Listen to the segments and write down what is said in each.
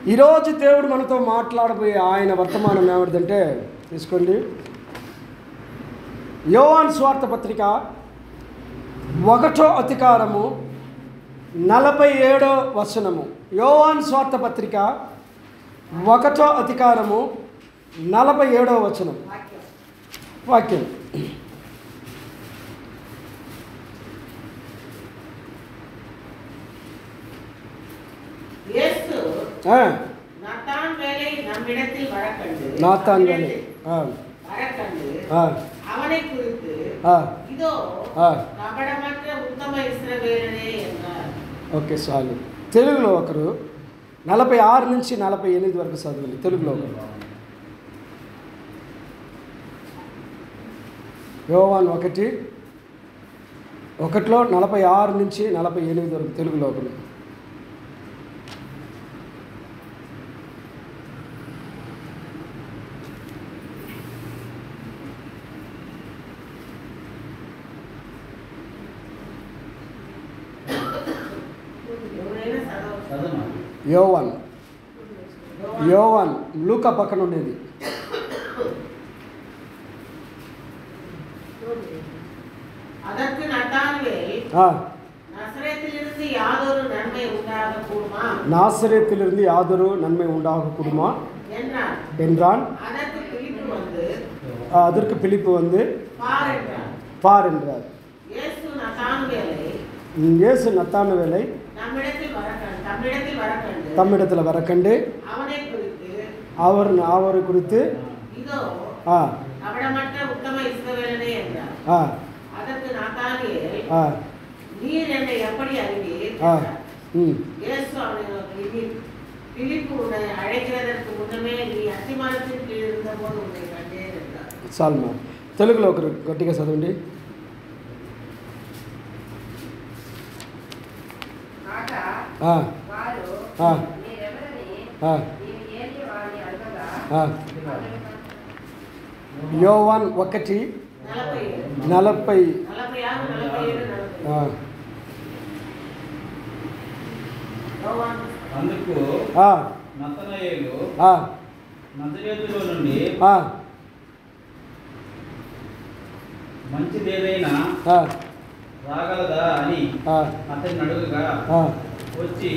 ఈరోజు దేవుడు మనతో మాట్లాడబోయే ఆయన వర్తమానం ఏమిటంటే తీసుకోండి. యోహాను సువార్త పత్రిక 1వ అధికారము 47వ వచనము. యోహాను సువార్త పత్రిక 1వ అధికారము 47వ వచనం వాక్యం. நாத்தான் வேலை நம்மிடத்தில் வரக்கண்டு அவனை குறித்து இதோ కపటమற்ற ఉత్తమ ఇశ్రాయేలునే అన్నారు. ఓకే, చాలు. తెలుగులో ఒకరు 46 నుంచి 48 వరకు చదవండి. తెలుగులో యోహాను 1:1లో 46 నుంచి 48 వరకు తెలుగులో ఒకరు. యోవాన్ లూకా పక్కన ఉండేది. அதற்கு நத்தான்வேல் நாசரேத்திலிருந்து யாதொரு நன்மை உண்டாகக்கூடுமா என்றான். அதற்கு பிலிப்பு வந்து பார் என்றார். இயேசு நத்தான்வேலை தம்மிடத்தில் வரக்கண்டு அவரை குறித்து நீர் என்னை எப்படி அறிவீர்? இயேசு அவனை நோக்கி, பிலிப்பு உன்னை அழைக்கிறதற்கு முன்னமே நீ அத்திமரத்தின் கீழ் இருந்தபோது உன்னை கண்டேன் என்றார். సాల్మా తెలుగులో ఒకరు గట్టిగా చదవండి. యోవాన్ 1:40 అందుకు నతనయేలు నజరేతులో నుండి మంచిదేదైనా రాగలదా అని అతన్ని అడుగుగా వచ్చి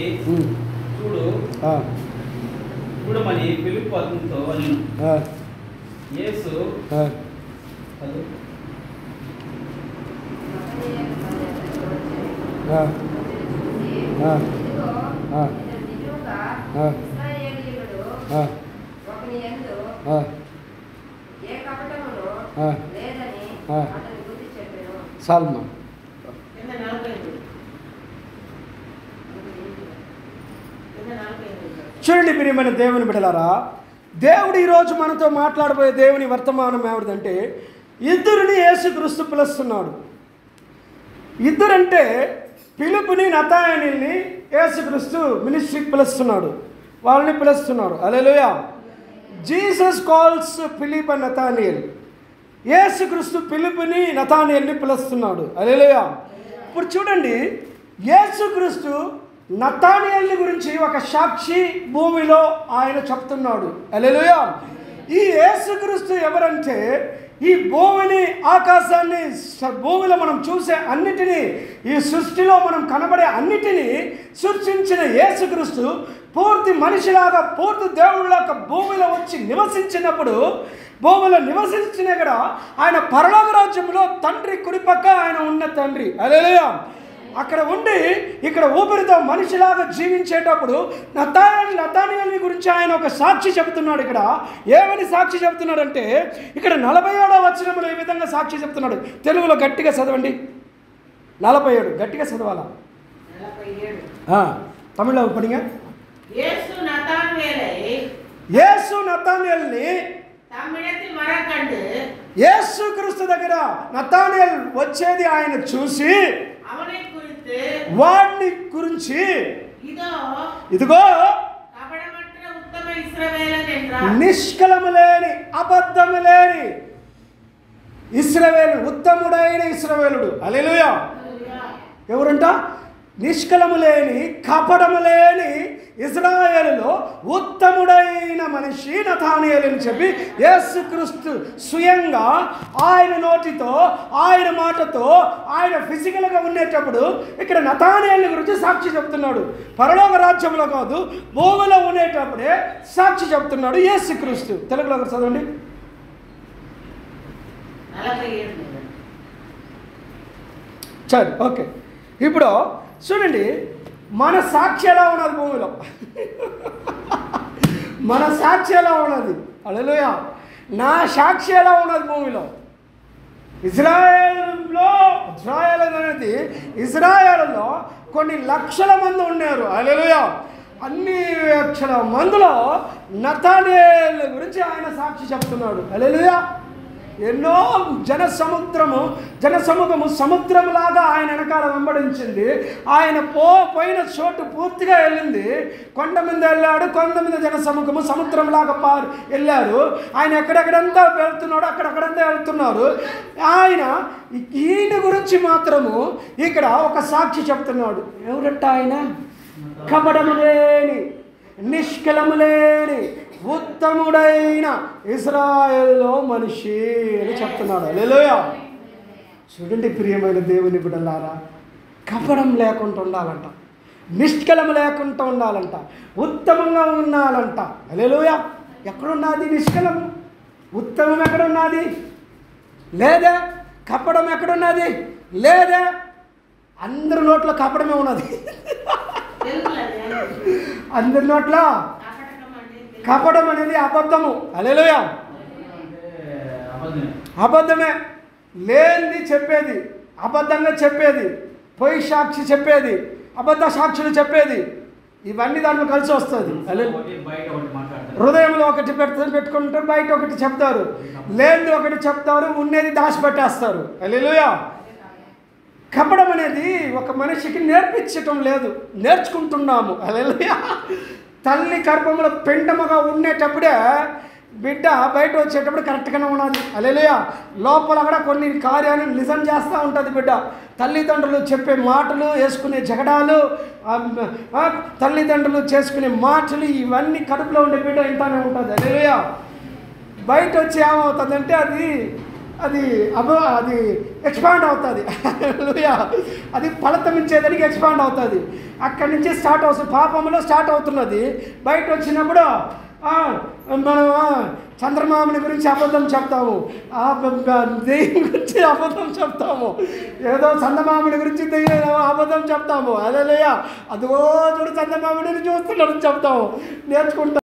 చూడమని పిలుపు అతనితో అనెను. యేసు సాల్మా చూడండి ప్రియమైన దేవుని బిడ్డలారా, దేవుడు ఈరోజు మనతో మాట్లాడబోయే దేవుని వర్తమానం ఏమిటంటే ఇద్దరిని యేసుక్రీస్తు పిలుస్తున్నాడు. ఇద్దరంటే పిలుపుని నతానయేలుని యేసుక్రీస్తు మినిస్ట్రీకి పిలుస్తున్నాడు, వాళ్ళని పిలుస్తున్నాడు. Hallelujah. Jesus calls Philip and Nathanael. యేసుక్రీస్తు పిలుపుని నతానయేలుని పిలుస్తున్నాడు. హల్లెలూయా. ఇప్పుడు చూడండి, యేసుక్రీస్తు నతానయేలుని గురించి ఒక సాక్షి భూమిలో ఆయన చెప్తున్నాడు. హల్లెలూయా. ఈ యేసుక్రీస్తు ఎవరంటే ఈ భూమిని, ఆకాశాన్ని, భూమిలో మనం చూసే అన్నిటినీ, ఈ సృష్టిలో మనం కనబడే అన్నిటినీ సృష్టించిన యేసుక్రీస్తు పూర్తి మనిషిలాగా, పూర్తి దేవుళ్ళలాగా భూమిలో వచ్చి నివసించినప్పుడు, భూమిలో నివసించిన కూడా ఆయన పరలోక రాజ్యంలో తండ్రి కుడిపక్క ఆయన ఉన్న తండ్రి. హల్లెలూయా. అక్కడ ఉండి ఇక్కడ ఊపిరితో మనిషిలాగా జీవించేటప్పుడు నతానయేలు గురించి ఆయన ఒక సాక్షి చెబుతున్నాడు. ఇక్కడ ఏమని సాక్షి చెబుతున్నాడంటే, ఇక్కడ 47వ వచనంలో ఈ విధంగా సాక్షి చెబుతున్నాడు. తెలుగులో గట్టిగా చదవండి. 47 గట్టిగా చదవాలా? తమిళలో పడిగా. యేసు నతానయేలుని యేసుక్రీస్తు దగ్గర నతానయేలు వచ్చేది ఆయన చూసి వాడిని గురించి ఇదిగో నిష్కలము లేని, అబద్ధము లేని ఇశ్రాయేలు, ఉత్తముడైన ఇశ్రాయేలుడు. హల్లెలూయా. ఎవరంట? నిష్కలము లేని కపటము లేని ఇశ్రాయేలులో ఉత్తముడైన మనిషి నతానియేలు అని చెప్పి యేసుక్రీస్తు స్వయంగా ఆయన నోటితో, ఆయన మాటతో, ఆయన ఫిజికల్గా ఉండేటప్పుడు ఇక్కడ నతానియేలు గురించి సాక్షి చెప్తున్నాడు. పరలోక రాజ్యంలో కాదు, భూమిలో ఉండేటప్పుడే సాక్షి చెప్తున్నాడు యేసుక్రీస్తు. తెలుగులో ఒకటి చదవండి. 47 సరే, ఓకే. ఇప్పుడు చూడండి, మన సాక్షి ఎలా ఉన్నది భూమిలో? మన సాక్షి ఎలా ఉన్నది? హల్లెలూయా. నా సాక్షి ఎలా ఉన్నది భూమిలో? ఇజ్రాయేలులో కొన్ని లక్షల మంది ఉన్నారు. హల్లెలూయా. అన్ని లక్షల మందిలో నతానియేలు గురించి ఆయన సాక్షి చెప్తున్నాడు. హల్లెలూయా. ఎన్నో జనసమూహము సముద్రంలాగా ఆయన వెనకాల వెంబడించింది. ఆయన పోయిన చోటు పూర్తిగా వెళ్ళింది. కొండ మీద వెళ్ళాడు, కొండ మీద జనసమూహము సముద్రంలాగా వెళ్ళారు. ఆయన ఎక్కడెక్కడంతా వెళ్తున్నాడు, అక్కడెక్కడంతా వెళ్తున్నారు. ఈయన గురించి మాత్రము ఇక్కడ ఒక సాక్షి చెప్తున్నాడు. ఎవరంట ఆయన? కపటము లేని, నిష్కలము లేని, ఉత్తముడైన ఇశ్రాయేలులో మనిషి అని చెప్తున్నాడు. హల్లెలూయా. చూడండి ప్రియమైన దేవుని బిడ్డలారా, కపటం లేకుండా ఉండాలంట, నిష్కలం లేకుండా ఉండాలంట, ఉత్తమంగా ఉండాలంట. హల్లెలూయా. ఎక్కడున్నది నిష్కలం? ఉత్తమం ఎక్కడున్నది? లేదే. కపటం ఎక్కడున్నది? లేదే. అందరి నోట్లో కపటమే ఉన్నది. అందరి నోట్లో కపటం అనేది అబద్ధము. హల్లెలూయా. అబద్ధమే. లేనిది చెప్పేది, అబద్ధంగా చెప్పేది, పొయ్యి సాక్షి చెప్పేది, అబద్ధ సాక్షులు చెప్పేది, ఇవన్నీ దాంట్లో కలిసి వస్తుంది. హృదయంలో ఒకటి పెట్టుకుంటారు, బయట ఒకటి చెప్తారు, లేనిది ఒకటి చెప్తారు, ఉన్నది దాచిపెట్టేస్తారు. హల్లెలూయా. కపటం అనేది ఒక మనిషికి నేర్పించటం లేదు, నేర్చుకుంటున్నాము. హల్లెలూయా. తల్లి గర్భంలో పిండముగా ఉండేటప్పుడే బిడ్డ బయట వచ్చేటప్పుడు కరెక్ట్గానే ఉన్నది. హల్లెలూయా. లోపల కూడా కొన్ని కార్యాలను నిజం చేస్తూ ఉంటుంది బిడ్డ. తల్లిదండ్రులు చెప్పే మాటలు, వేసుకునే జగడాలు, తల్లిదండ్రులు చేసుకునే మాటలు, ఇవన్నీ కడుపులో ఉండే బిడ్డ ఇంటానే ఉంటుంది. హల్లెలూయా. బయట వచ్చి ఏమవుతుందంటే అది ఎక్స్పాండ్ అవుతుంది. హల్లెలూయా. అది ఫలితమించేదానికి ఎక్స్పాండ్ అవుతుంది. అక్కడి నుంచి స్టార్ట్ అవుతుంది, పాపంలో స్టార్ట్ అవుతున్నది. బయట వచ్చినప్పుడు మనం చంద్రమామని గురించి అబద్ధం చెప్తాము, దెయ్యం గురించి అబద్ధం చెప్తాము, ఏదో చందమాముడి గురించి అబద్ధం చెప్తాము. హల్లెలూయా. అదో చూడు చందమాముడిని చూస్తున్నాడని చెప్తాము, నేర్చుకుంటాం.